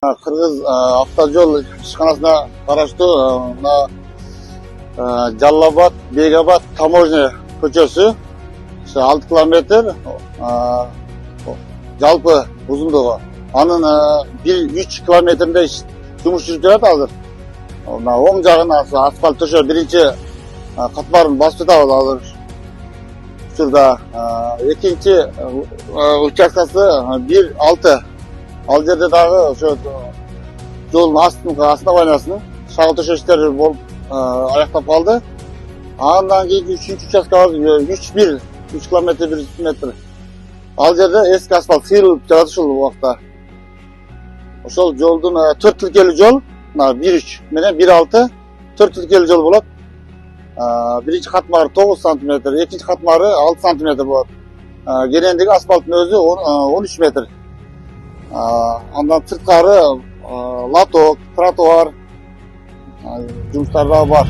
Кыргыз автожол ишканасына караштуу Жалал Абад, Бек Абад таможня көчөсү 6 километр жалпы узундугу. Анын 3 километринде жумуш жүрүп жатат азыр. Оң жагына асфальт төшөө биринчи катмарын басып жатабыз азыр. Учурда экинчи участкасы 1.6. Ал жерде дагы ошо жолдун астына байланысын шагыл төшөө иштери болуп аяктап калды. Андан кийинки үчүнчү участкабыз 3 километр 1 метр. Ал жерде эски асфальт сыйрылып жатат ушул убакта. Ошол жолдун 4 тилкелүү жол, 1.3 менен 1.6 4 тилкелүү жол болот. Биринчи катмары 9 см, экинчи катмары 6 см болот. Кенендиги асфальттын өзү 13 метр. Андан сырткары лоток, тротуар жумуштары бар.